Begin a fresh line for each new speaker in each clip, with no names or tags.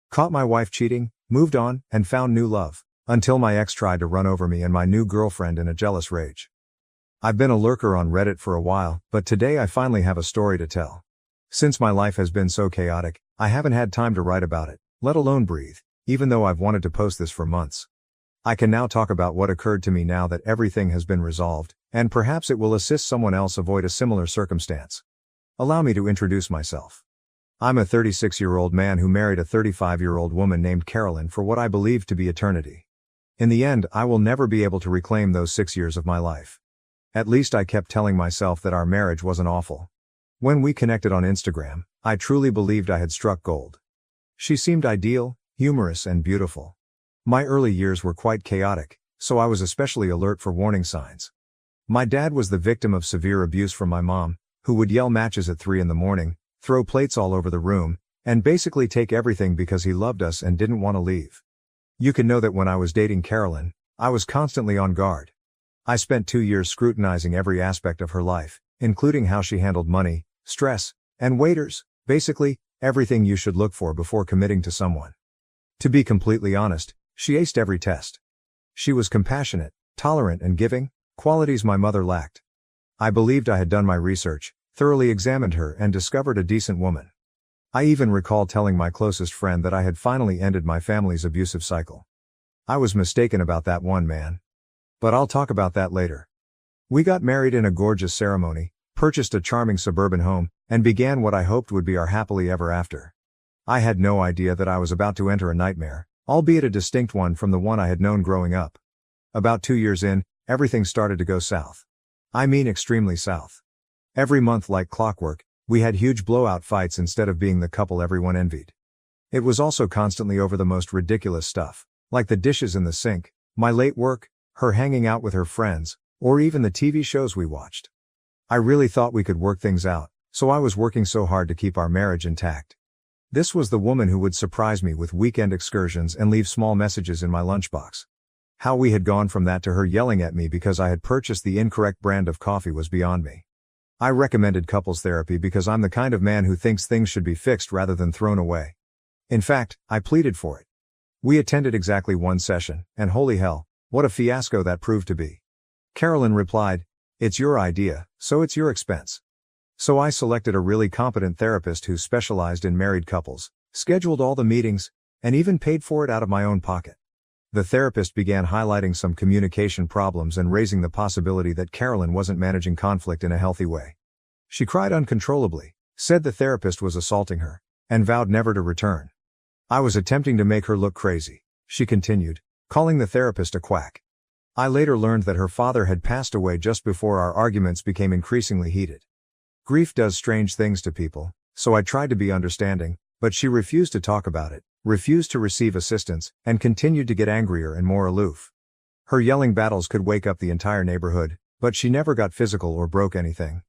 Caught my wife cheating, moved on, and found new love. Until my ex tried to run over me and my new girlfriend in a jealous rage. I've been a lurker on Reddit for a while, but today I finally have a story to tell. Since my life has been so chaotic, I haven't had time to write about it, let alone breathe, even though I've wanted to post this for months. I can now talk about what occurred to me now that everything has been resolved, and perhaps it will assist someone else avoid a similar circumstance. Allow me to introduce myself. I'm a 36-year-old man who married a 35-year-old woman named Carolyn for what I believe to be eternity. In the end, I will never be able to reclaim those 6 years of my life. At least I kept telling myself that our marriage wasn't awful. When we connected on Instagram, I truly believed I had struck gold. She seemed ideal, humorous, and beautiful. My early years were quite chaotic, so I was especially alert for warning signs. My dad was the victim of severe abuse from my mom, who would yell matches at 3 in the morning, throw plates all over the room, and basically take everything because he loved us and didn't want to leave. You can know that when I was dating Carolyn, I was constantly on guard. I spent 2 years scrutinizing every aspect of her life, including how she handled money, stress, and waiters, basically, everything you should look for before committing to someone. To be completely honest, she aced every test. She was compassionate, tolerant, and giving, qualities my mother lacked. I believed I had done my research, thoroughly examined her, and discovered a decent woman. I even recall telling my closest friend that I had finally ended my family's abusive cycle. I was mistaken about that one, man. But I'll talk about that later. We got married in a gorgeous ceremony, purchased a charming suburban home, and began what I hoped would be our happily ever after. I had no idea that I was about to enter a nightmare, albeit a distinct one from the one I had known growing up. About 2 years in, everything started to go south. I mean extremely south. Every month, like clockwork, we had huge blowout fights instead of being the couple everyone envied. It was also constantly over the most ridiculous stuff, like the dishes in the sink, my late work, her hanging out with her friends, or even the TV shows we watched. I really thought we could work things out, so I was working so hard to keep our marriage intact. This was the woman who would surprise me with weekend excursions and leave small messages in my lunchbox. How we had gone from that to her yelling at me because I had purchased the incorrect brand of coffee was beyond me. I recommended couples therapy because I'm the kind of man who thinks things should be fixed rather than thrown away. In fact, I pleaded for it. We attended exactly one session, and holy hell, what a fiasco that proved to be. Carolyn replied, "It's your idea, so it's your expense." So I selected a really competent therapist who specialized in married couples, scheduled all the meetings, and even paid for it out of my own pocket. The therapist began highlighting some communication problems and raising the possibility that Carolyn wasn't managing conflict in a healthy way. She cried uncontrollably, said the therapist was assaulting her, and vowed never to return. I was attempting to make her look crazy, she continued, calling the therapist a quack. I later learned that her father had passed away just before our arguments became increasingly heated. Grief does strange things to people, so I tried to be understanding, but she refused to talk about it, refused to receive assistance, and continued to get angrier and more aloof. Her yelling battles could wake up the entire neighborhood, but she never got physical or broke anything.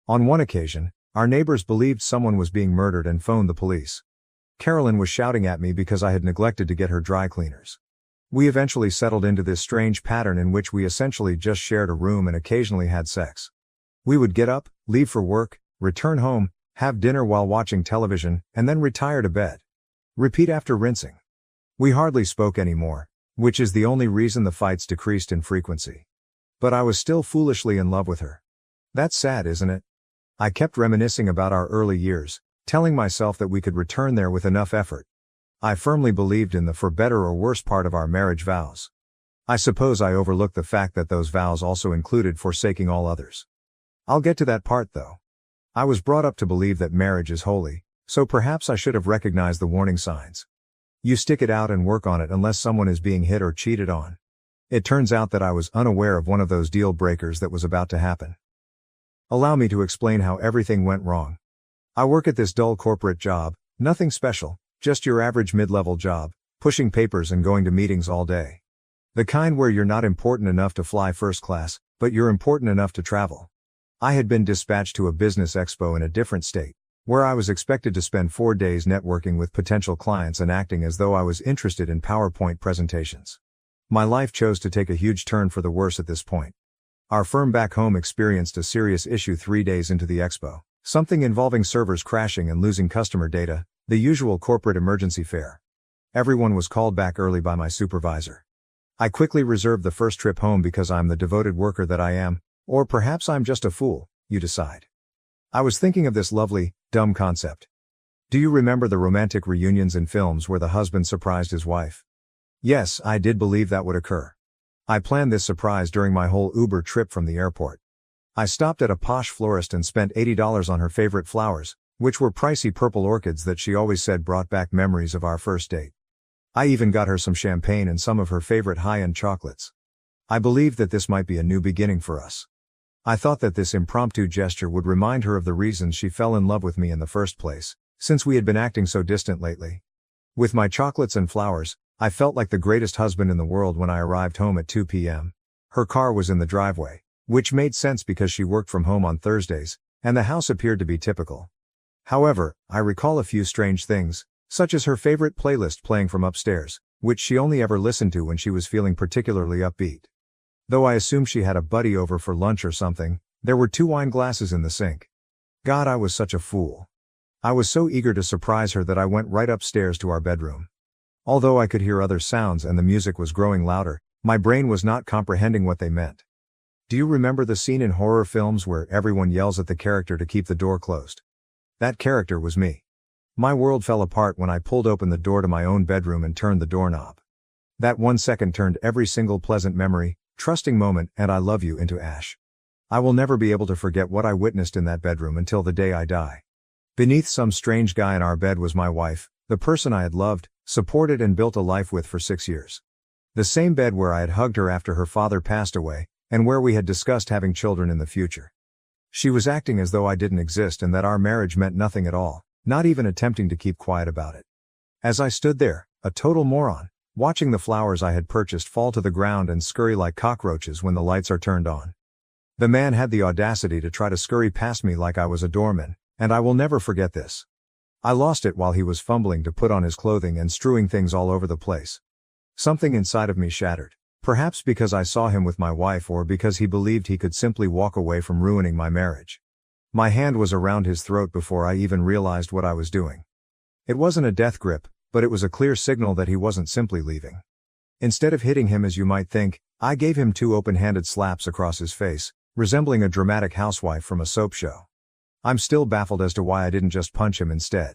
On one occasion, our neighbors believed someone was being murdered and phoned the police. Carolyn was shouting at me because I had neglected to get her dry cleaners. We eventually settled into this strange pattern in which we essentially just shared a room and occasionally had sex. We would get up, leave for work, return home, have dinner while watching television, and then retire to bed. Repeat after rinsing. We hardly spoke anymore, which is the only reason the fights decreased in frequency. But I was still foolishly in love with her. That's sad, isn't it? I kept reminiscing about our early years, telling myself that we could return there with enough effort. I firmly believed in the for better or worse part of our marriage vows. I suppose I overlooked the fact that those vows also included forsaking all others. I'll get to that part though. I was brought up to believe that marriage is holy, so perhaps I should have recognized the warning signs. You stick it out and work on it unless someone is being hit or cheated on. It turns out that I was unaware of one of those deal breakers that was about to happen. Allow me to explain how everything went wrong. I work at this dull corporate job, nothing special, just your average mid-level job, pushing papers and going to meetings all day. The kind where you're not important enough to fly first class, but you're important enough to travel. I had been dispatched to a business expo in a different state, where I was expected to spend 4 days networking with potential clients and acting as though I was interested in PowerPoint presentations. My life chose to take a huge turn for the worse at this point. Our firm back home experienced a serious issue 3 days into the expo, something involving servers crashing and losing customer data, the usual corporate emergency fare. Everyone was called back early by my supervisor. I quickly reserved the first trip home because I'm the devoted worker that I am, or perhaps I'm just a fool, you decide. I was thinking of this lovely, dumb concept. Do you remember the romantic reunions in films where the husband surprised his wife? Yes, I did believe that would occur. I planned this surprise during my whole Uber trip from the airport. I stopped at a posh florist and spent $80 on her favorite flowers, which were pricey purple orchids that she always said brought back memories of our first date. I even got her some champagne and some of her favorite high-end chocolates. I believed that this might be a new beginning for us. I thought that this impromptu gesture would remind her of the reasons she fell in love with me in the first place, since we had been acting so distant lately. With my chocolates and flowers, I felt like the greatest husband in the world when I arrived home at 2 p.m. Her car was in the driveway, which made sense because she worked from home on Thursdays, and the house appeared to be typical. However, I recall a few strange things, such as her favorite playlist playing from upstairs, which she only ever listened to when she was feeling particularly upbeat. Though I assumed she had a buddy over for lunch or something, there were 2 wine glasses in the sink. God, I was such a fool. I was so eager to surprise her that I went right upstairs to our bedroom. Although I could hear other sounds and the music was growing louder, my brain was not comprehending what they meant. Do you remember the scene in horror films where everyone yells at the character to keep the door closed? That character was me. My world fell apart when I pulled open the door to my own bedroom and turned the doorknob. That 1 second turned every single pleasant memory, trusting moment, and I love you into ash. I will never be able to forget what I witnessed in that bedroom until the day I die. Beneath some strange guy in our bed was my wife, the person I had loved, supported and built a life with for 6 years. The same bed where I had hugged her after her father passed away, and where we had discussed having children in the future. She was acting as though I didn't exist and that our marriage meant nothing at all, not even attempting to keep quiet about it. As I stood there, a total moron, watching the flowers I had purchased fall to the ground and scurry like cockroaches when the lights are turned on. The man had the audacity to try to scurry past me like I was a doorman, and I will never forget this. I lost it while he was fumbling to put on his clothing and strewing things all over the place. Something inside of me shattered, perhaps because I saw him with my wife or because he believed he could simply walk away from ruining my marriage. My hand was around his throat before I even realized what I was doing. It wasn't a death grip, but it was a clear signal that he wasn't simply leaving. Instead of hitting him as you might think, I gave him 2 open-handed slaps across his face, resembling a dramatic housewife from a soap show. I'm still baffled as to why I didn't just punch him instead.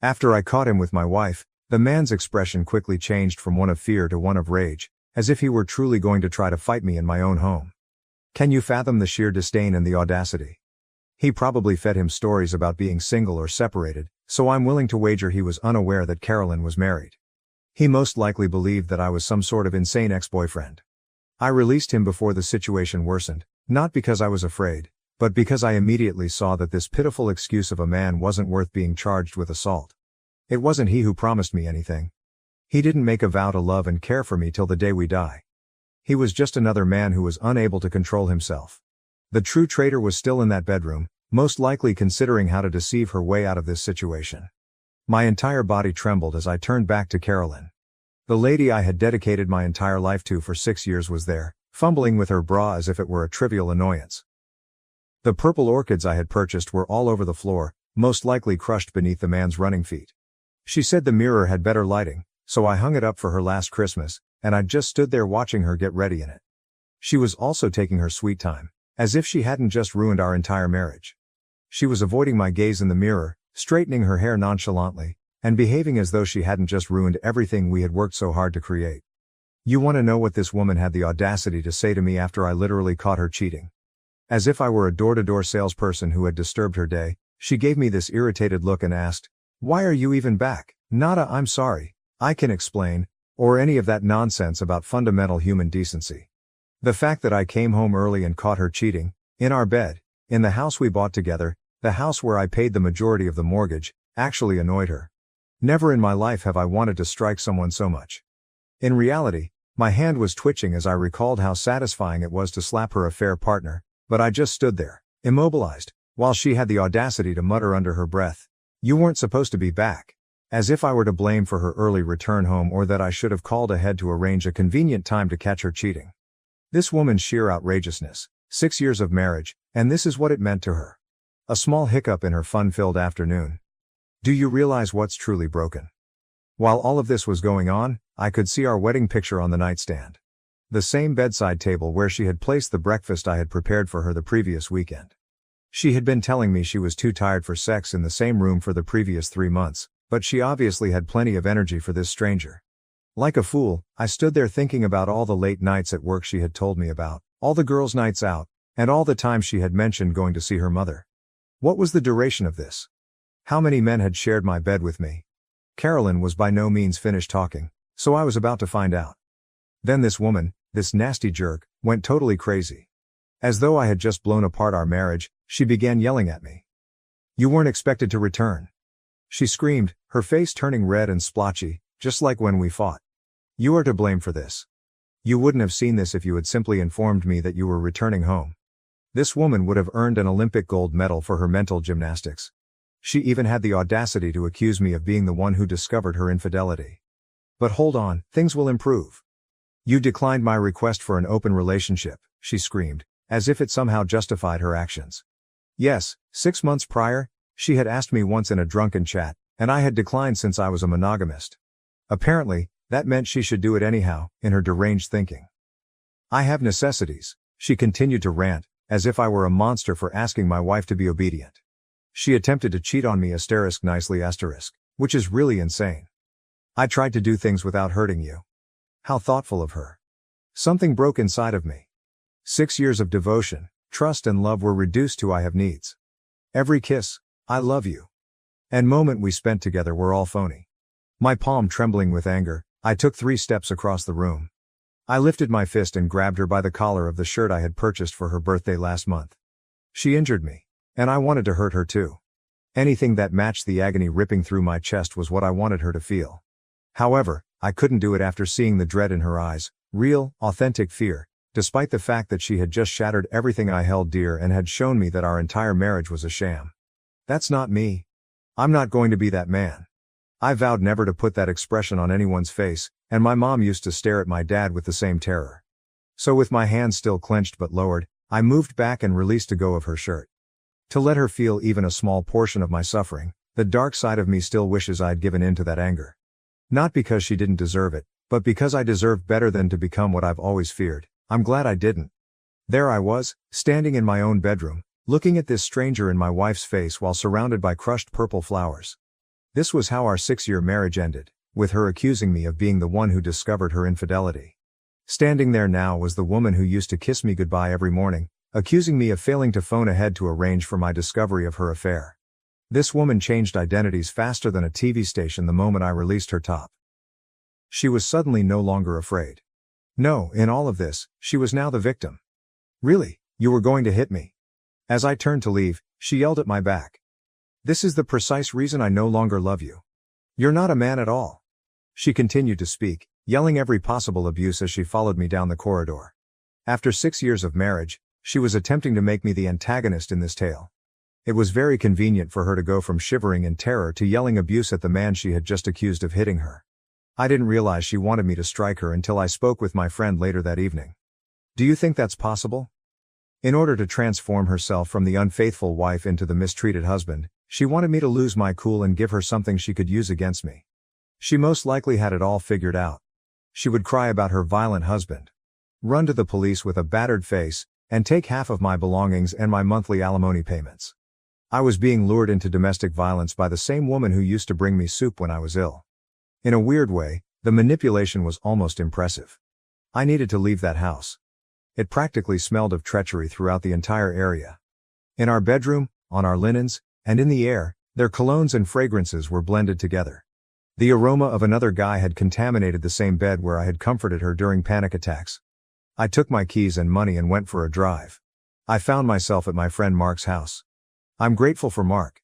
After I caught him with my wife, the man's expression quickly changed from one of fear to one of rage, as if he were truly going to try to fight me in my own home. Can you fathom the sheer disdain and the audacity? He probably fed him stories about being single or separated, so I'm willing to wager he was unaware that Carolyn was married. He most likely believed that I was some sort of insane ex-boyfriend. I released him before the situation worsened, not because I was afraid, but because I immediately saw that this pitiful excuse of a man wasn't worth being charged with assault. It wasn't he who promised me anything. He didn't make a vow to love and care for me till the day we die. He was just another man who was unable to control himself. The true traitor was still in that bedroom, most likely considering how to deceive her way out of this situation. My entire body trembled as I turned back to Carolyn. The lady I had dedicated my entire life to for 6 years was there, fumbling with her bra as if it were a trivial annoyance. The purple orchids I had purchased were all over the floor, most likely crushed beneath the man's running feet. She said the mirror had better lighting, so I hung it up for her last Christmas, and I just stood there watching her get ready in it. She was also taking her sweet time, as if she hadn't just ruined our entire marriage. She was avoiding my gaze in the mirror, straightening her hair nonchalantly, and behaving as though she hadn't just ruined everything we had worked so hard to create. You want to know what this woman had the audacity to say to me after I literally caught her cheating? As if I were a door-to-door salesperson who had disturbed her day, she gave me this irritated look and asked, "Why are you even back?" Nada, I'm sorry, I can explain, or any of that nonsense about fundamental human decency. The fact that I came home early and caught her cheating, in our bed, in the house we bought together, the house where I paid the majority of the mortgage, actually annoyed her. Never in my life have I wanted to strike someone so much. In reality, my hand was twitching as I recalled how satisfying it was to slap her affair partner, but I just stood there, immobilized, while she had the audacity to mutter under her breath, "You weren't supposed to be back," as if I were to blame for her early return home or that I should have called ahead to arrange a convenient time to catch her cheating. This woman's sheer outrageousness, 6 years of marriage, and this is what it meant to her. A small hiccup in her fun-filled afternoon. Do you realize what's truly broken? While all of this was going on, I could see our wedding picture on the nightstand. The same bedside table where she had placed the breakfast I had prepared for her the previous weekend. She had been telling me she was too tired for sex in the same room for the previous 3 months, but she obviously had plenty of energy for this stranger. Like a fool, I stood there thinking about all the late nights at work she had told me about, all the girls' nights out, and all the times she had mentioned going to see her mother. What was the duration of this? How many men had shared my bed with me? Carolyn was by no means finished talking, so I was about to find out. Then this woman, this nasty jerk, went totally crazy. As though I had just blown apart our marriage, she began yelling at me. "You weren't expected to return," she screamed, her face turning red and splotchy, just like when we fought. "You are to blame for this. You wouldn't have seen this if you had simply informed me that you were returning home." This woman would have earned an Olympic gold medal for her mental gymnastics. She even had the audacity to accuse me of being the one who discovered her infidelity. "But hold on, things will improve. You declined my request for an open relationship," she screamed, as if it somehow justified her actions. Yes, 6 months prior, she had asked me once in a drunken chat, and I had declined since I was a monogamist. Apparently, that meant she should do it anyhow, in her deranged thinking. "I have necessities," she continued to rant, as if I were a monster for asking my wife to be obedient. She attempted to cheat on me *nicely*, which is really insane. "I tried to do things without hurting you." How thoughtful of her. Something broke inside of me. 6 years of devotion, trust and love were reduced to "I have needs." Every kiss, "I love you," and moment we spent together were all phony. My palm trembling with anger, I took 3 steps across the room. I lifted my fist and grabbed her by the collar of the shirt I had purchased for her birthday last month. She injured me, and I wanted to hurt her too. Anything that matched the agony ripping through my chest was what I wanted her to feel. However, I couldn't do it after seeing the dread in her eyes, real, authentic fear, despite the fact that she had just shattered everything I held dear and had shown me that our entire marriage was a sham. That's not me. I'm not going to be that man. I vowed never to put that expression on anyone's face, and my mom used to stare at my dad with the same terror. So with my hands still clenched but lowered, I moved back and released a go of her shirt. To let her feel even a small portion of my suffering, the dark side of me still wishes I'd given in to that anger. Not because she didn't deserve it, but because I deserved better than to become what I've always feared. I'm glad I didn't. There I was, standing in my own bedroom, looking at this stranger in my wife's face while surrounded by crushed purple flowers. This was how our 6-year marriage ended, with her accusing me of being the one who discovered her infidelity. Standing there now was the woman who used to kiss me goodbye every morning, accusing me of failing to phone ahead to arrange for my discovery of her affair. This woman changed identities faster than a TV station the moment I released her top. She was suddenly no longer afraid. No, in all of this, she was now the victim. "Really, you were going to hit me?" As I turned to leave, she yelled at my back. "This is the precise reason I no longer love you. You're not a man at all." She continued to speak, yelling every possible abuse as she followed me down the corridor. After 6 years of marriage, she was attempting to make me the antagonist in this tale. It was very convenient for her to go from shivering in terror to yelling abuse at the man she had just accused of hitting her. I didn't realize she wanted me to strike her until I spoke with my friend later that evening. "Do you think that's possible?" In order to transform herself from the unfaithful wife into the mistreated husband, she wanted me to lose my cool and give her something she could use against me. She most likely had it all figured out. She would cry about her violent husband, run to the police with a battered face, and take half of my belongings and my monthly alimony payments. I was being lured into domestic violence by the same woman who used to bring me soup when I was ill. In a weird way, the manipulation was almost impressive. I needed to leave that house. It practically smelled of treachery throughout the entire area. In our bedroom, on our linens, and in the air, their colognes and fragrances were blended together. The aroma of another guy had contaminated the same bed where I had comforted her during panic attacks. I took my keys and money and went for a drive. I found myself at my friend Mark's house. I'm grateful for Mark.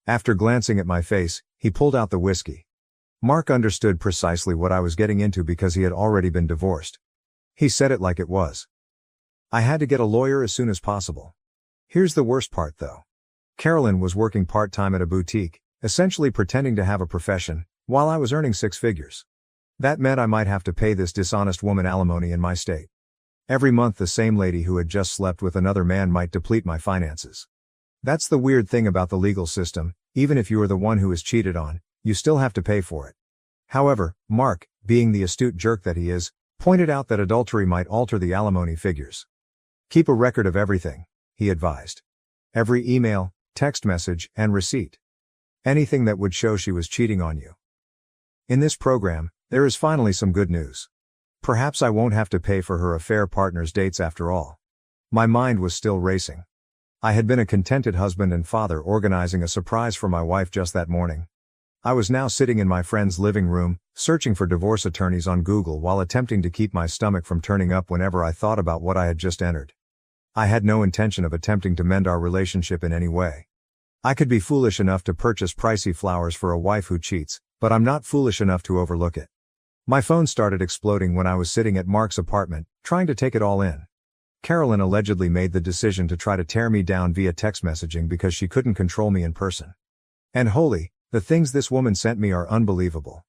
After glancing at my face, he pulled out the whiskey. Mark understood precisely what I was getting into because he had already been divorced. He said it like it was. I had to get a lawyer as soon as possible. Here's the worst part though. Carolyn was working part-time at a boutique, essentially pretending to have a profession, while I was earning 6 figures. That meant I might have to pay this dishonest woman alimony in my state. Every month the same lady who had just slept with another man might deplete my finances. That's the weird thing about the legal system, even if you are the one who is cheated on, you still have to pay for it. However, Mark, being the astute jerk that he is, pointed out that adultery might alter the alimony figures. Keep a record of everything, he advised. Every email, text message, and receipt. Anything that would show she was cheating on you. In this program, there is finally some good news. Perhaps I won't have to pay for her affair partner's dates after all. My mind was still racing. I had been a contented husband and father organizing a surprise for my wife just that morning. I was now sitting in my friend's living room, searching for divorce attorneys on Google while attempting to keep my stomach from turning up whenever I thought about what I had just entered. I had no intention of attempting to mend our relationship in any way. I could be foolish enough to purchase pricey flowers for a wife who cheats, but I'm not foolish enough to overlook it. My phone started exploding when I was sitting at Mark's apartment, trying to take it all in. Carolyn allegedly made the decision to try to tear me down via text messaging because she couldn't control me in person. And holy, the things this woman sent me are unbelievable.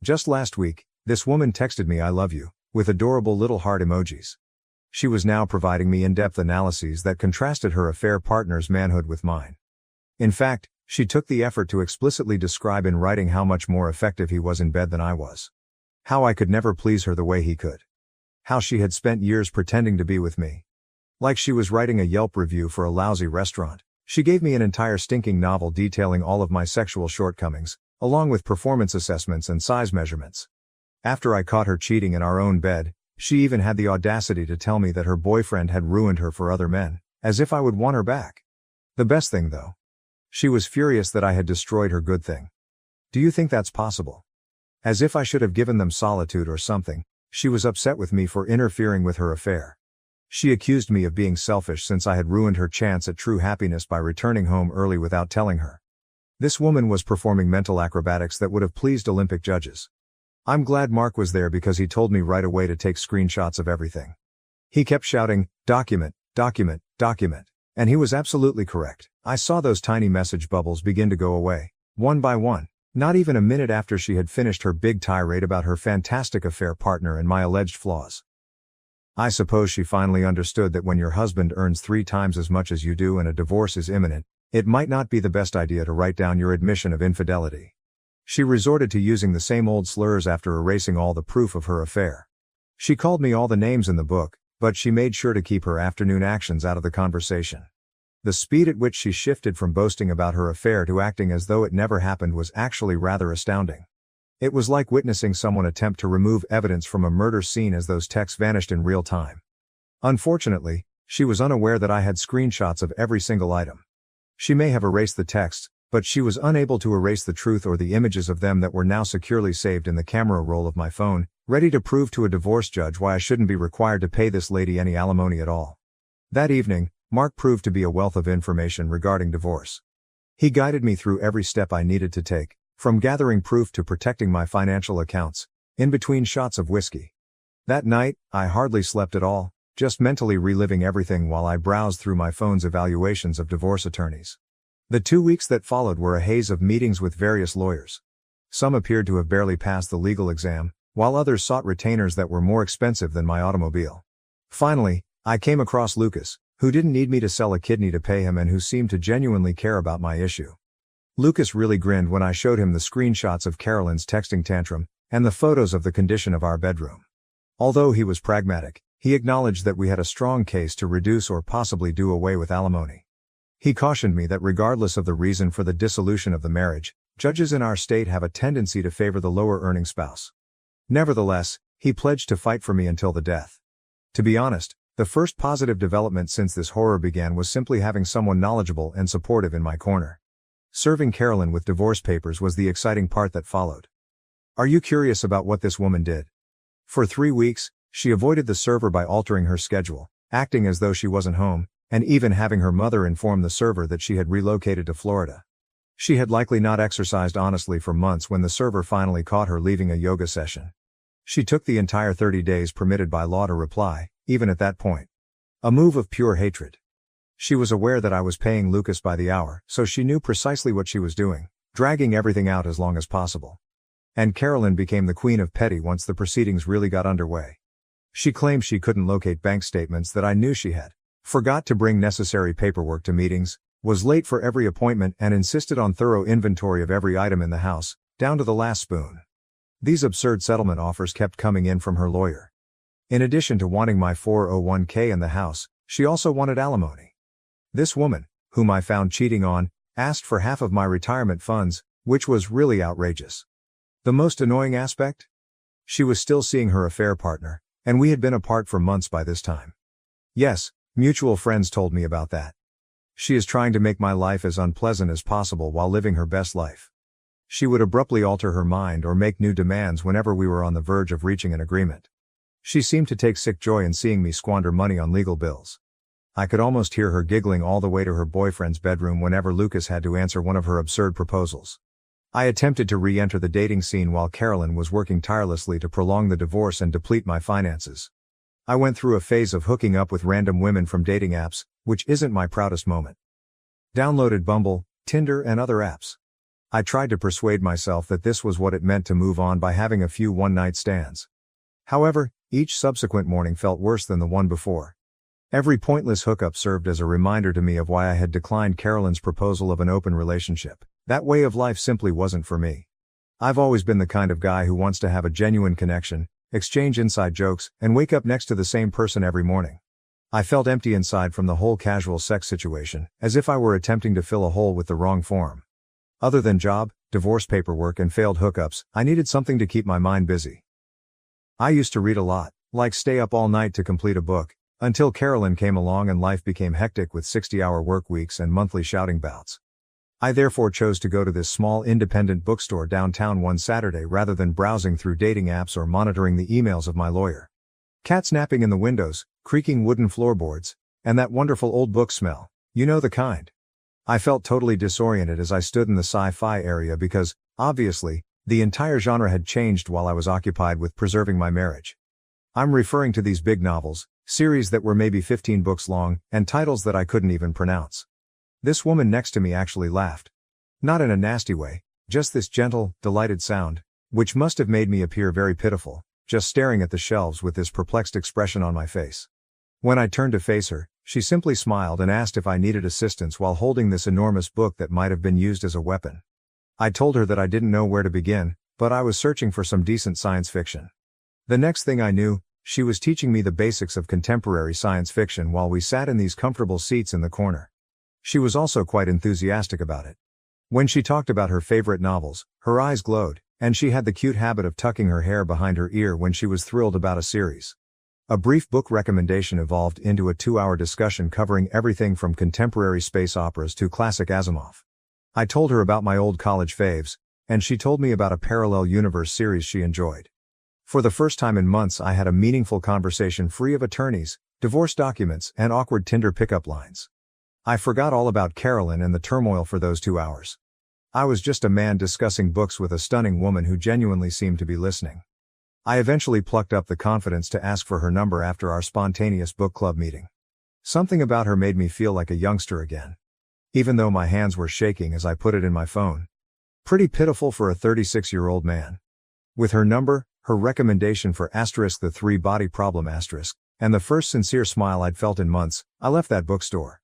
Just last week, this woman texted me "I love you," with adorable little heart emojis. She was now providing me in-depth analyses that contrasted her affair partner's manhood with mine. In fact, she took the effort to explicitly describe in writing how much more effective he was in bed than I was. How I could never please her the way he could. How she had spent years pretending to be with me. Like she was writing a Yelp review for a lousy restaurant, she gave me an entire stinking novel detailing all of my sexual shortcomings, along with performance assessments and size measurements. After I caught her cheating in our own bed, she even had the audacity to tell me that her boyfriend had ruined her for other men, as if I would want her back. The best thing though. She was furious that I had destroyed her good thing. Do you think that's possible? As if I should have given them solitude or something, she was upset with me for interfering with her affair. She accused me of being selfish since I had ruined her chance at true happiness by returning home early without telling her. This woman was performing mental acrobatics that would have pleased Olympic judges. I'm glad Mark was there because he told me right away to take screenshots of everything. He kept shouting, "Document, document, document." And he was absolutely correct. I saw those tiny message bubbles begin to go away, one by one, not even a minute after she had finished her big tirade about her fantastic affair partner and my alleged flaws. I suppose she finally understood that when your husband earns 3 times as much as you do and a divorce is imminent, it might not be the best idea to write down your admission of infidelity. She resorted to using the same old slurs after erasing all the proof of her affair. She called me all the names in the book, but she made sure to keep her afternoon actions out of the conversation. The speed at which she shifted from boasting about her affair to acting as though it never happened was actually rather astounding. It was like witnessing someone attempt to remove evidence from a murder scene as those texts vanished in real time. Unfortunately, she was unaware that I had screenshots of every single item. She may have erased the texts, but she was unable to erase the truth or the images of them that were now securely saved in the camera roll of my phone, ready to prove to a divorce judge why I shouldn't be required to pay this lady any alimony at all. That evening, Mark proved to be a wealth of information regarding divorce. He guided me through every step I needed to take, from gathering proof to protecting my financial accounts, in between shots of whiskey. That night, I hardly slept at all, just mentally reliving everything while I browsed through my phone's evaluations of divorce attorneys. The 2 weeks that followed were a haze of meetings with various lawyers. Some appeared to have barely passed the legal exam, while others sought retainers that were more expensive than my automobile. Finally, I came across Lucas, who didn't need me to sell a kidney to pay him and who seemed to genuinely care about my issue. Lucas really grinned when I showed him the screenshots of Carolyn's texting tantrum, and the photos of the condition of our bedroom. Although he was pragmatic, he acknowledged that we had a strong case to reduce or possibly do away with alimony. He cautioned me that regardless of the reason for the dissolution of the marriage, judges in our state have a tendency to favor the lower-earning spouse. Nevertheless, he pledged to fight for me until the death. To be honest, the first positive development since this horror began was simply having someone knowledgeable and supportive in my corner. Serving Carolyn with divorce papers was the exciting part that followed. Are you curious about what this woman did? For 3 weeks, she avoided the server by altering her schedule, acting as though she wasn't home, and even having her mother inform the server that she had relocated to Florida. She had likely not exercised honestly for months when the server finally caught her leaving a yoga session. She took the entire 30 days permitted by law to reply, even at that point. A move of pure hatred. She was aware that I was paying Lucas by the hour, so she knew precisely what she was doing, dragging everything out as long as possible. And Carolyn became the queen of petty once the proceedings really got underway. She claimed she couldn't locate bank statements that I knew she had, forgot to bring necessary paperwork to meetings, was late for every appointment and insisted on thorough inventory of every item in the house, down to the last spoon. These absurd settlement offers kept coming in from her lawyer. In addition to wanting my 401k and the house, she also wanted alimony. This woman, whom I found cheating on, asked for half of my retirement funds, which was really outrageous. The most annoying aspect? She was still seeing her affair partner, and we had been apart for months by this time. Yes, mutual friends told me about that. She is trying to make my life as unpleasant as possible while living her best life. She would abruptly alter her mind or make new demands whenever we were on the verge of reaching an agreement. She seemed to take sick joy in seeing me squander money on legal bills. I could almost hear her giggling all the way to her boyfriend's bedroom whenever Lucas had to answer one of her absurd proposals. I attempted to re-enter the dating scene while Carolyn was working tirelessly to prolong the divorce and deplete my finances. I went through a phase of hooking up with random women from dating apps, which isn't my proudest moment. Downloaded Bumble, Tinder and other apps. I tried to persuade myself that this was what it meant to move on by having a few one-night stands. However, each subsequent morning felt worse than the one before. Every pointless hookup served as a reminder to me of why I had declined Carolyn's proposal of an open relationship. That way of life simply wasn't for me. I've always been the kind of guy who wants to have a genuine connection, exchange inside jokes, and wake up next to the same person every morning. I felt empty inside from the whole casual sex situation, as if I were attempting to fill a hole with the wrong form. Other than job, divorce paperwork and failed hookups, I needed something to keep my mind busy. I used to read a lot, like stay up all night to complete a book, until Carolyn came along and life became hectic with 60-hour work weeks and monthly shouting bouts. I therefore chose to go to this small independent bookstore downtown one Saturday rather than browsing through dating apps or monitoring the emails of my lawyer. Cats napping in the windows, creaking wooden floorboards, and that wonderful old book smell, you know the kind. I felt totally disoriented as I stood in the sci-fi area because, obviously, the entire genre had changed while I was occupied with preserving my marriage. I'm referring to these big novels, series that were maybe 15 books long, and titles that I couldn't even pronounce. This woman next to me actually laughed. Not in a nasty way, just this gentle, delighted sound, which must have made me appear very pitiful, just staring at the shelves with this perplexed expression on my face. When I turned to face her, she simply smiled and asked if I needed assistance while holding this enormous book that might have been used as a weapon. I told her that I didn't know where to begin, but I was searching for some decent science fiction. The next thing I knew, she was teaching me the basics of contemporary science fiction while we sat in these comfortable seats in the corner. She was also quite enthusiastic about it. When she talked about her favorite novels, her eyes glowed, and she had the cute habit of tucking her hair behind her ear when she was thrilled about a series. A brief book recommendation evolved into a 2-hour discussion covering everything from contemporary space operas to classic Asimov. I told her about my old college faves, and she told me about a parallel universe series she enjoyed. For the first time in months I had a meaningful conversation free of attorneys, divorce documents, and awkward Tinder pickup lines. I forgot all about Carolyn and the turmoil for those 2 hours. I was just a man discussing books with a stunning woman who genuinely seemed to be listening. I eventually plucked up the confidence to ask for her number after our spontaneous book club meeting. Something about her made me feel like a youngster again. Even though my hands were shaking as I put it in my phone. Pretty pitiful for a 36-year-old man. With her number, her recommendation for the 3 body problem and the first sincere smile I'd felt in months, I left that bookstore.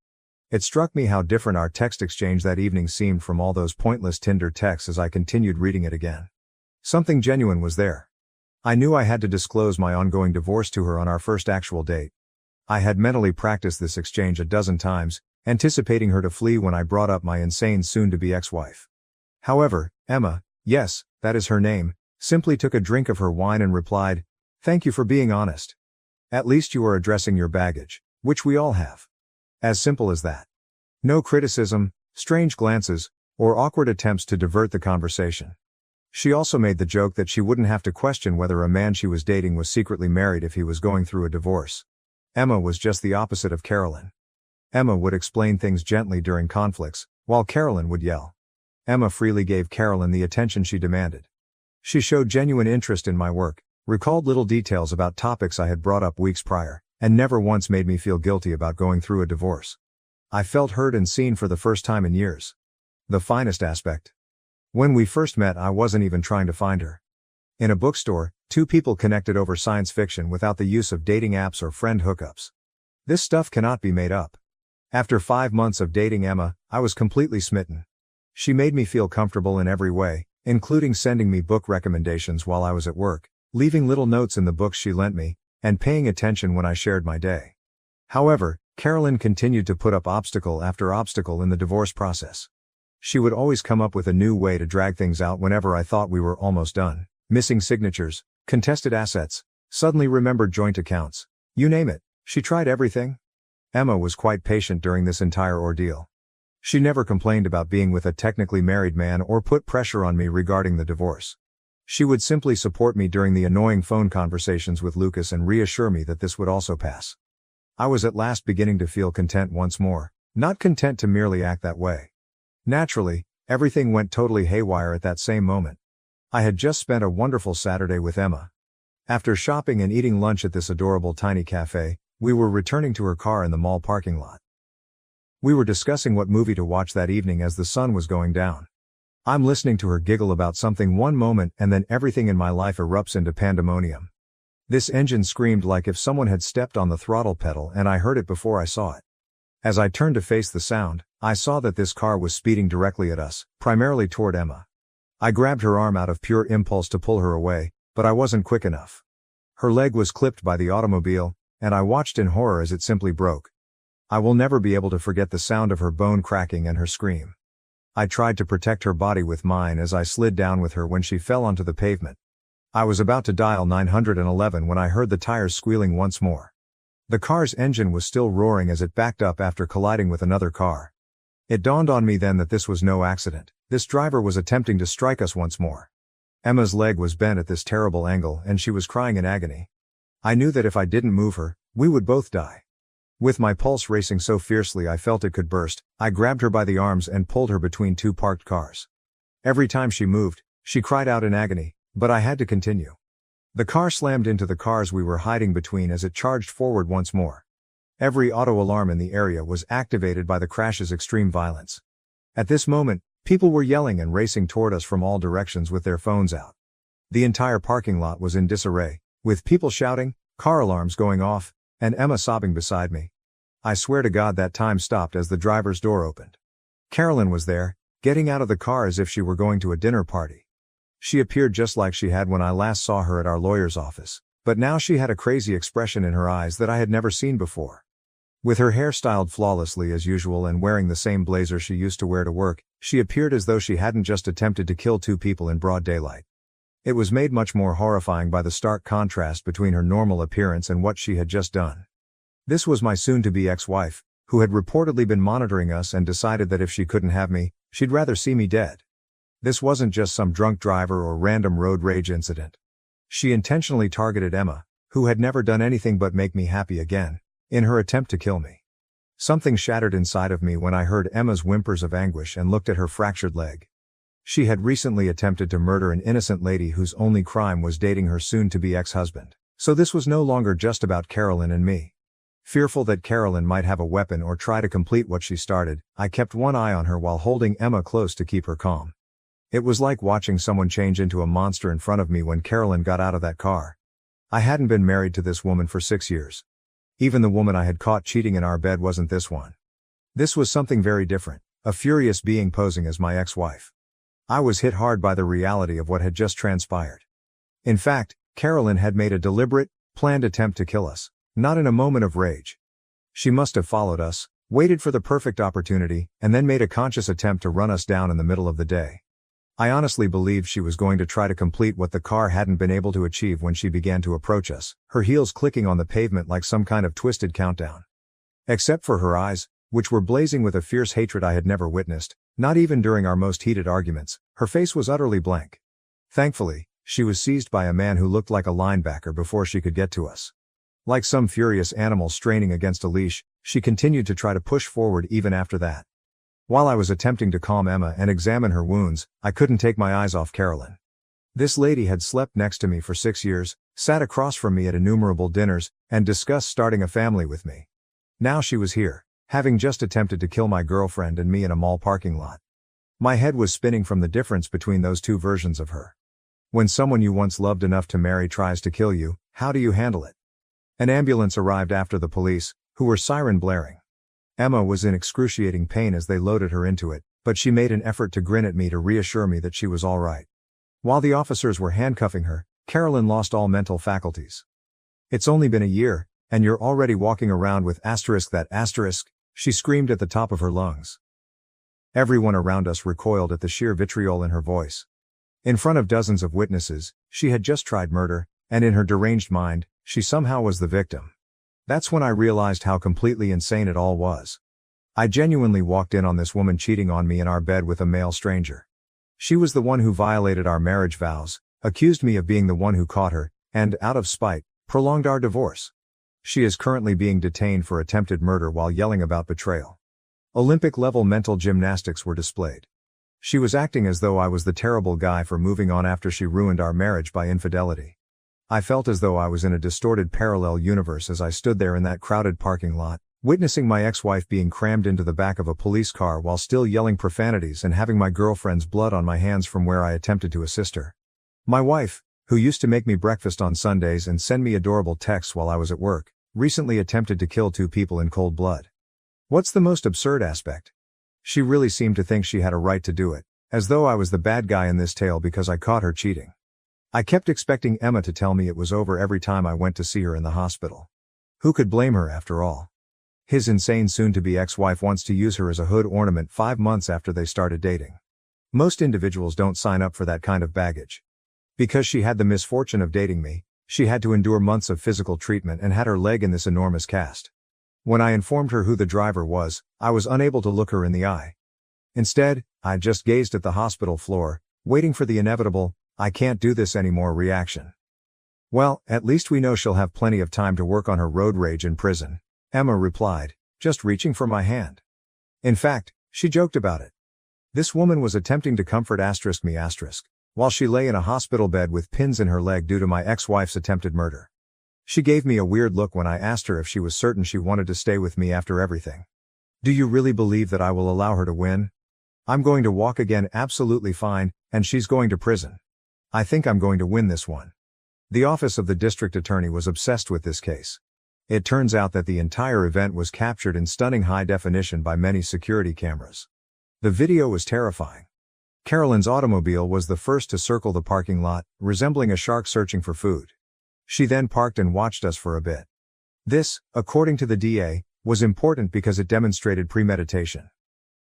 It struck me how different our text exchange that evening seemed from all those pointless Tinder texts as I continued reading it again. Something genuine was there. I knew I had to disclose my ongoing divorce to her on our first actual date. I had mentally practiced this exchange a dozen times, anticipating her to flee when I brought up my insane soon-to-be ex-wife. However, Emma, yes, that is her name, simply took a drink of her wine and replied, "Thank you for being honest. At least you are addressing your baggage, which we all have." As simple as that. No criticism, strange glances, or awkward attempts to divert the conversation. She also made the joke that she wouldn't have to question whether a man she was dating was secretly married if he was going through a divorce. Emma was just the opposite of Carolyn. Emma would explain things gently during conflicts, while Carolyn would yell. Emma freely gave Carolyn the attention she demanded. She showed genuine interest in my work, recalled little details about topics I had brought up weeks prior, and never once made me feel guilty about going through a divorce. I felt heard and seen for the first time in years. The finest aspect. When we first met, I wasn't even trying to find her. In a bookstore, 2 people connected over science fiction without the use of dating apps or friend hookups. This stuff cannot be made up. After 5 months of dating Emma, I was completely smitten. She made me feel comfortable in every way, including sending me book recommendations while I was at work, leaving little notes in the books she lent me, and paying attention when I shared my day. However, Carolyn continued to put up obstacle after obstacle in the divorce process. She would always come up with a new way to drag things out whenever I thought we were almost done. Missing signatures, contested assets, suddenly remembered joint accounts. You name it, she tried everything. Emma was quite patient during this entire ordeal. She never complained about being with a technically married man or put pressure on me regarding the divorce. She would simply support me during the annoying phone conversations with Lucas and reassure me that this would also pass. I was at last beginning to feel content once more, not content to merely act that way. Naturally, everything went totally haywire at that same moment. I had just spent a wonderful Saturday with Emma. After shopping and eating lunch at this adorable tiny cafe, we were returning to her car in the mall parking lot. We were discussing what movie to watch that evening as the sun was going down. I'm listening to her giggle about something one moment and then everything in my life erupts into pandemonium. This engine screamed like if someone had stepped on the throttle pedal, and I heard it before I saw it. As I turned to face the sound, I saw that this car was speeding directly at us, primarily toward Emma. I grabbed her arm out of pure impulse to pull her away, but I wasn't quick enough. Her leg was clipped by the automobile, and I watched in horror as it simply broke. I will never be able to forget the sound of her bone cracking and her scream. I tried to protect her body with mine as I slid down with her when she fell onto the pavement. I was about to dial 911 when I heard the tires squealing once more. The car's engine was still roaring as it backed up after colliding with another car. It dawned on me then that this was no accident. This driver was attempting to strike us once more. Emma's leg was bent at this terrible angle and she was crying in agony. I knew that if I didn't move her, we would both die. With my pulse racing so fiercely I felt it could burst, I grabbed her by the arms and pulled her between two parked cars. Every time she moved, she cried out in agony, but I had to continue. The car slammed into the cars we were hiding between as it charged forward once more. Every auto alarm in the area was activated by the crash's extreme violence. At this moment, people were yelling and racing toward us from all directions with their phones out. The entire parking lot was in disarray, with people shouting, car alarms going off, and Emma sobbing beside me. I swear to God that time stopped as the driver's door opened. Carolyn was there, getting out of the car as if she were going to a dinner party. She appeared just like she had when I last saw her at our lawyer's office, but now she had a crazy expression in her eyes that I had never seen before. With her hair styled flawlessly as usual and wearing the same blazer she used to wear to work, she appeared as though she hadn't just attempted to kill two people in broad daylight. It was made much more horrifying by the stark contrast between her normal appearance and what she had just done. This was my soon-to-be ex-wife, who had reportedly been monitoring us and decided that if she couldn't have me, she'd rather see me dead. This wasn't just some drunk driver or random road rage incident. She intentionally targeted Emma, who had never done anything but make me happy again, in her attempt to kill me. Something shattered inside of me when I heard Emma's whimpers of anguish and looked at her fractured leg. She had recently attempted to murder an innocent lady whose only crime was dating her soon-to-be ex-husband. So this was no longer just about Carolyn and me. Fearful that Carolyn might have a weapon or try to complete what she started, I kept one eye on her while holding Emma close to keep her calm. It was like watching someone change into a monster in front of me when Carolyn got out of that car. I hadn't been married to this woman for 6 years. Even the woman I had caught cheating in our bed wasn't this one. This was something very different, a furious being posing as my ex-wife. I was hit hard by the reality of what had just transpired. In fact, Carolyn had made a deliberate, planned attempt to kill us, not in a moment of rage. She must have followed us, waited for the perfect opportunity, and then made a conscious attempt to run us down in the middle of the day. I honestly believed she was going to try to complete what the car hadn't been able to achieve when she began to approach us, her heels clicking on the pavement like some kind of twisted countdown. Except for her eyes, which were blazing with a fierce hatred I had never witnessed, not even during our most heated arguments, her face was utterly blank. Thankfully, she was seized by a man who looked like a linebacker before she could get to us. Like some furious animal straining against a leash, she continued to try to push forward even after that. While I was attempting to calm Emma and examine her wounds, I couldn't take my eyes off Carolyn. This lady had slept next to me for 6 years, sat across from me at innumerable dinners, and discussed starting a family with me. Now she was here, having just attempted to kill my girlfriend and me in a mall parking lot. My head was spinning from the difference between those two versions of her. When someone you once loved enough to marry tries to kill you, how do you handle it? An ambulance arrived after the police, who were siren blaring. Emma was in excruciating pain as they loaded her into it, but she made an effort to grin at me to reassure me that she was all right. While the officers were handcuffing her, Carolyn lost all mental faculties. "It's only been a year, and you're already walking around with that asterisk," she screamed at the top of her lungs. Everyone around us recoiled at the sheer vitriol in her voice. In front of dozens of witnesses, she had just tried murder, and in her deranged mind, she somehow was the victim. That's when I realized how completely insane it all was. I genuinely walked in on this woman cheating on me in our bed with a male stranger. She was the one who violated our marriage vows, accused me of being the one who caught her, and, out of spite, prolonged our divorce. She is currently being detained for attempted murder while yelling about betrayal. Olympic-level mental gymnastics were displayed. She was acting as though I was the terrible guy for moving on after she ruined our marriage by infidelity. I felt as though I was in a distorted parallel universe as I stood there in that crowded parking lot, witnessing my ex-wife being crammed into the back of a police car while still yelling profanities and having my girlfriend's blood on my hands from where I attempted to assist her. My wife, who used to make me breakfast on Sundays and send me adorable texts while I was at work, recently attempted to kill 2 people in cold blood. What's the most absurd aspect? She really seemed to think she had a right to do it, as though I was the bad guy in this tale because I caught her cheating. I kept expecting Emma to tell me it was over every time I went to see her in the hospital. Who could blame her after all? His insane soon-to-be ex-wife wants to use her as a hood ornament 5 months after they started dating. Most individuals don't sign up for that kind of baggage. Because she had the misfortune of dating me, she had to endure months of physical treatment and had her leg in this enormous cast. When I informed her who the driver was, I was unable to look her in the eye. Instead, I just gazed at the hospital floor, waiting for the inevitable, "I can't do this anymore" reaction. "Well, at least we know she'll have plenty of time to work on her road rage in prison," Emma replied, just reaching for my hand. In fact, she joked about it. This woman was attempting to comfort me while she lay in a hospital bed with pins in her leg due to my ex-wife's attempted murder. She gave me a weird look when I asked her if she was certain she wanted to stay with me after everything. "Do you really believe that I will allow her to win? I'm going to walk again absolutely fine, and she's going to prison. I think I'm going to win this one." The office of the district attorney was obsessed with this case. It turns out that the entire event was captured in stunning high definition by many security cameras. The video was terrifying. Carolyn's automobile was the first to circle the parking lot, resembling a shark searching for food. She then parked and watched us for a bit. This, according to the DA, was important because it demonstrated premeditation.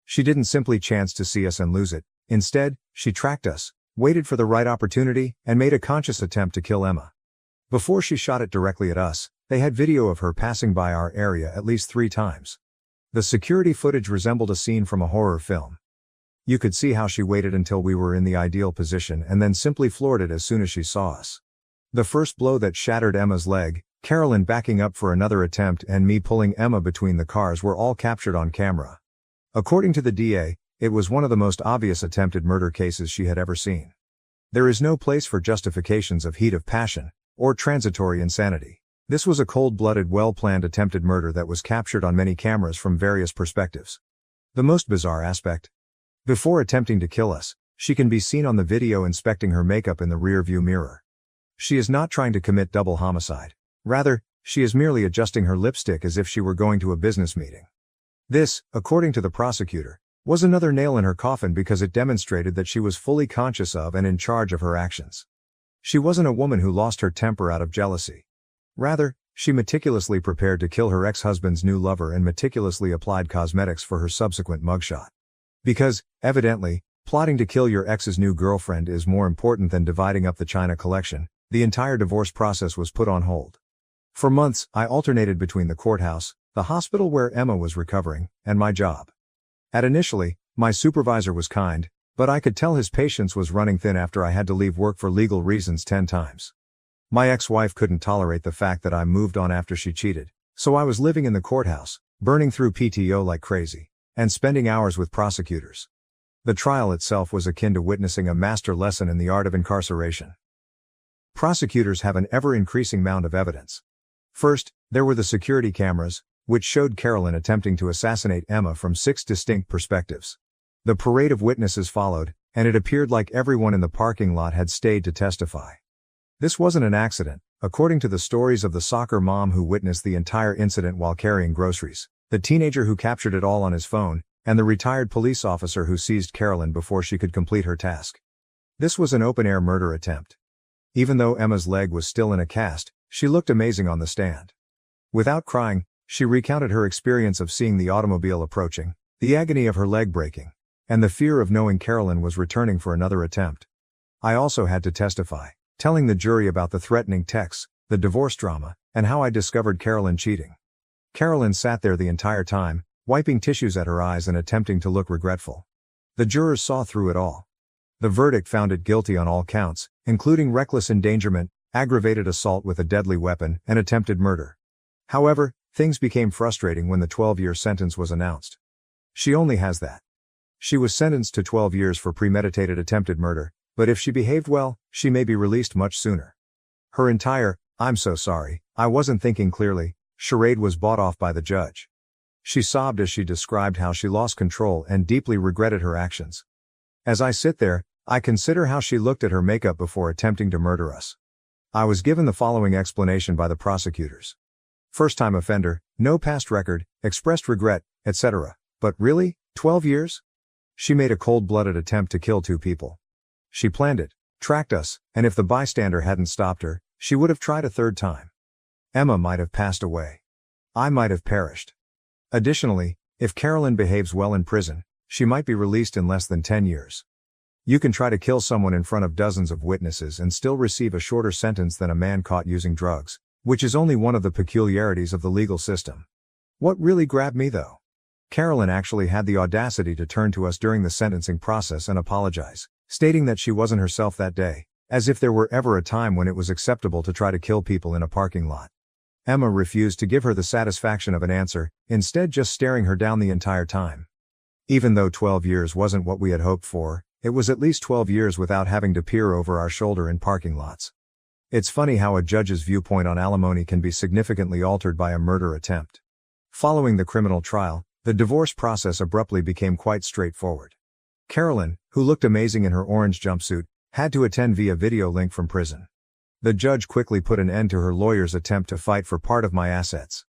She didn't simply chance to see us and lose it. Instead, she tracked us, waited for the right opportunity, and made a conscious attempt to kill Emma. Before she shot it directly at us, they had video of her passing by our area at least 3 times. The security footage resembled a scene from a horror film. You could see how she waited until we were in the ideal position and then simply floored it as soon as she saw us. The first blow that shattered Emma's leg, Carolyn backing up for another attempt, and me pulling Emma between the cars were all captured on camera. According to the DA, it was one of the most obvious attempted murder cases she had ever seen. There is no place for justifications of heat of passion, or transitory insanity. This was a cold-blooded, well-planned attempted murder that was captured on many cameras from various perspectives. The most bizarre aspect? Before attempting to kill us, she can be seen on the video inspecting her makeup in the rear-view mirror. She is not trying to commit double homicide. Rather, she is merely adjusting her lipstick as if she were going to a business meeting. This, according to the prosecutor, was another nail in her coffin because it demonstrated that she was fully conscious of and in charge of her actions. She wasn't a woman who lost her temper out of jealousy. Rather, she meticulously prepared to kill her ex-husband's new lover and meticulously applied cosmetics for her subsequent mugshot. Because, evidently, plotting to kill your ex's new girlfriend is more important than dividing up the china collection, the entire divorce process was put on hold. For months, I alternated between the courthouse, the hospital where Emma was recovering, and my job. Initially, my supervisor was kind, but I could tell his patience was running thin after I had to leave work for legal reasons 10 times. My ex-wife couldn't tolerate the fact that I moved on after she cheated, so I was living in the courthouse, burning through PTO like crazy, and spending hours with prosecutors. The trial itself was akin to witnessing a master lesson in the art of incarceration. Prosecutors have an ever-increasing mound of evidence. First, there were the security cameras, which showed Carolyn attempting to assassinate Emma from 6 distinct perspectives. The parade of witnesses followed, and it appeared like everyone in the parking lot had stayed to testify. This wasn't an accident, according to the stories of the soccer mom who witnessed the entire incident while carrying groceries, the teenager who captured it all on his phone, and the retired police officer who seized Carolyn before she could complete her task. This was an open-air murder attempt. Even though Emma's leg was still in a cast, she looked amazing on the stand. Without crying, she recounted her experience of seeing the automobile approaching, the agony of her leg breaking, and the fear of knowing Carolyn was returning for another attempt. I also had to testify, telling the jury about the threatening texts, the divorce drama, and how I discovered Carolyn cheating. Carolyn sat there the entire time, wiping tissues at her eyes and attempting to look regretful. The jurors saw through it all. The verdict found it guilty on all counts, including reckless endangerment, aggravated assault with a deadly weapon, and attempted murder. However, things became frustrating when the 12-year sentence was announced. She only has that. She was sentenced to 12 years for premeditated attempted murder, but if she behaved well, she may be released much sooner. Her entire, "I'm so sorry, I wasn't thinking clearly," charade was bought off by the judge. She sobbed as she described how she lost control and deeply regretted her actions. As I sit there, I consider how she looked at her makeup before attempting to murder us. I was given the following explanation by the prosecutors. First-time offender, no past record, expressed regret, etc. But really, 12 years? She made a cold-blooded attempt to kill 2 people. She planned it, tracked us, and if the bystander hadn't stopped her, she would have tried a 3rd time. Emma might have passed away. I might have perished. Additionally, if Carolyn behaves well in prison, she might be released in less than 10 years. You can try to kill someone in front of dozens of witnesses and still receive a shorter sentence than a man caught using drugs, which is only one of the peculiarities of the legal system. What really grabbed me though? Carolyn actually had the audacity to turn to us during the sentencing process and apologize, stating that she wasn't herself that day, as if there were ever a time when it was acceptable to try to kill people in a parking lot. Emma refused to give her the satisfaction of an answer, instead just staring her down the entire time. Even though 12 years wasn't what we had hoped for, it was at least 12 years without having to peer over our shoulder in parking lots. It's funny how a judge's viewpoint on alimony can be significantly altered by a murder attempt. Following the criminal trial, the divorce process abruptly became quite straightforward. Carolyn, who looked amazing in her orange jumpsuit, had to attend via video link from prison. The judge quickly put an end to her lawyer's attempt to fight for part of my assets.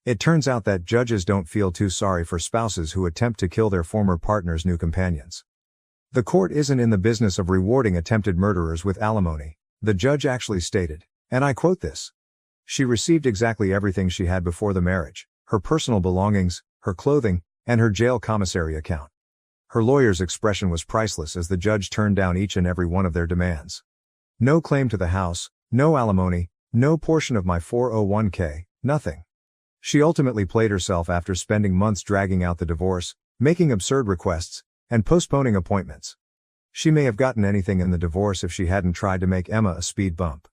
It turns out that judges don't feel too sorry for spouses who attempt to kill their former partner's new companions. The court isn't in the business of rewarding attempted murderers with alimony, the judge actually stated, and I quote this. She received exactly everything she had before the marriage, her personal belongings, her clothing, and her jail commissary account. Her lawyer's expression was priceless as the judge turned down each and every one of their demands. No claim to the house, no alimony, no portion of my 401k, nothing. She ultimately played herself after spending months dragging out the divorce, making absurd requests, and postponing appointments. She may have gotten anything in the divorce if she hadn't tried to make Emma a speed bump.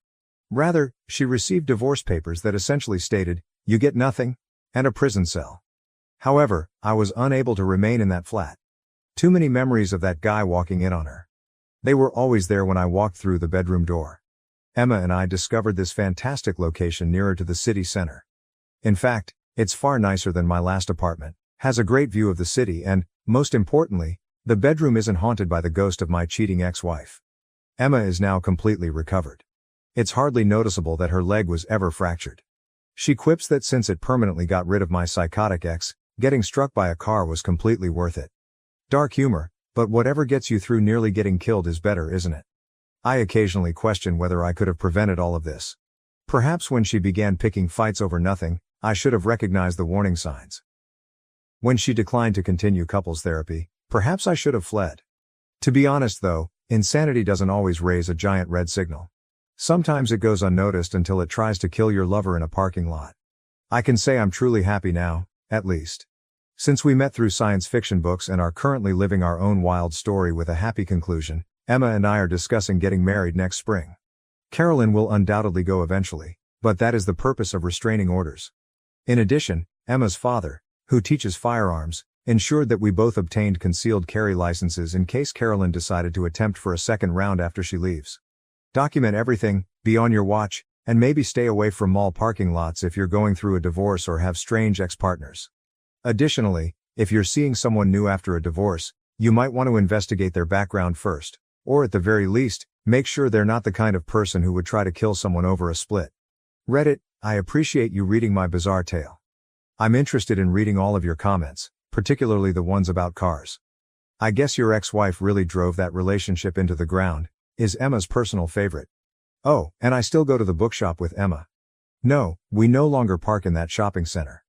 Rather, she received divorce papers that essentially stated, "You get nothing," and a prison cell. However, I was unable to remain in that flat. Too many memories of that guy walking in on her. They were always there when I walked through the bedroom door. Emma and I discovered this fantastic location nearer to the city center. In fact, it's far nicer than my last apartment, has a great view of the city and, most importantly, the bedroom isn't haunted by the ghost of my cheating ex-wife. Emma is now completely recovered. It's hardly noticeable that her leg was ever fractured. She quips that since it permanently got rid of my psychotic ex, getting struck by a car was completely worth it. Dark humor, but whatever gets you through nearly getting killed is better, isn't it? I occasionally question whether I could have prevented all of this. Perhaps when she began picking fights over nothing, I should have recognized the warning signs. When she declined to continue couples therapy, perhaps I should have fled. To be honest though, insanity doesn't always raise a giant red signal. Sometimes it goes unnoticed until it tries to kill your lover in a parking lot. I can say I'm truly happy now, at least. Since we met through science fiction books and are currently living our own wild story with a happy conclusion, Emma and I are discussing getting married next spring. Carolyn will undoubtedly go eventually, but that is the purpose of restraining orders. In addition, Emma's father, who teaches firearms, ensured that we both obtained concealed carry licenses in case Carolyn decided to attempt for a second round after she leaves. Document everything, be on your watch, and maybe stay away from mall parking lots if you're going through a divorce or have strange ex-partners. Additionally, if you're seeing someone new after a divorce, you might want to investigate their background first, or at the very least, make sure they're not the kind of person who would try to kill someone over a split. Reddit, I appreciate you reading my bizarre tale. I'm interested in reading all of your comments, particularly the ones about cars. I guess your ex-wife really drove that relationship into the ground, Is Emma's personal favorite. Oh, and I still go to the bookshop with Emma. No, we no longer park in that shopping center.